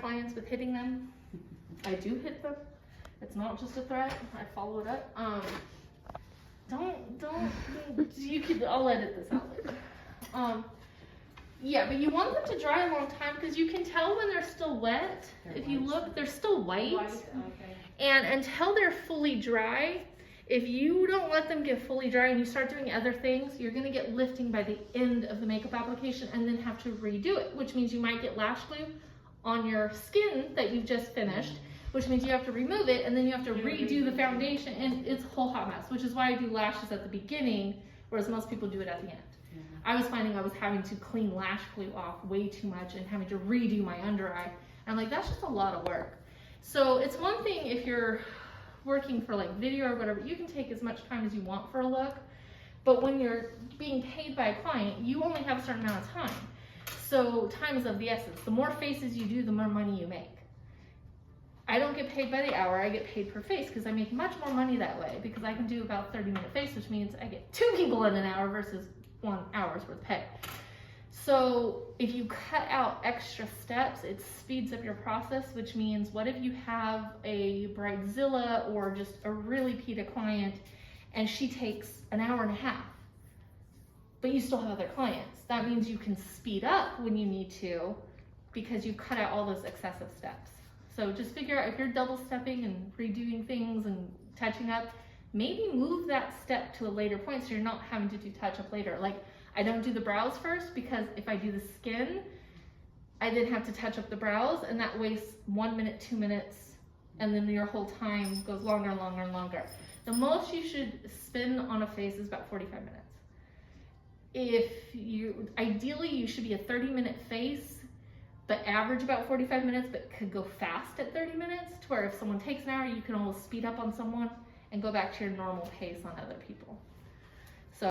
clients with hitting them. I do hit them. It's not just a threat. I follow it up. You could, I'll edit this out later. Yeah, but you want them to dry a long time because you can tell when they're still wet. If you look, they're still white. Okay. And until they're fully dry, if you don't let them get fully dry and you start doing other things, you're gonna get lifting by the end of the makeup application and then have to redo it, which means you might get lash glue on your skin that you've just finished, which means you have to remove it and then you have to redo the foundation, and it's a whole hot mess, which is why I do lashes at the beginning, whereas most people do it at the end. I was finding I was having to clean lash glue off way too much and having to redo my under eye. And I'm like, that's just a lot of work. So it's one thing if you're working for like video or whatever, you can take as much time as you want for a look. But when you're being paid by a client, you only have a certain amount of time. So time is of the essence. The more faces you do, the more money you make. I don't get paid by the hour, I get paid per face because I make much more money that way because I can do about 30-minute face, which means I get 2 people in an hour versus 1 hour's worth of pay. So if you cut out extra steps, it speeds up your process, which means what if you have a Bridezilla or just a really PETA client and she takes an hour and a half, but you still have other clients. That means you can speed up when you need to because you cut out all those excessive steps. So just figure out if you're double stepping and redoing things and touching up, maybe move that step to a later point so you're not having to do touch up later. Like I don't do the brows first because if I do the skin, I then have to touch up the brows and that wastes 1 minute, 2 minutes, and then your whole time goes longer and longer and longer. The most you should spend on a face is about 45 minutes. Ideally you should be a 30-minute face, but average about 45 minutes, but could go fast at 30 minutes to where if someone takes an hour, you can almost speed up on someone and go back to your normal pace on other people.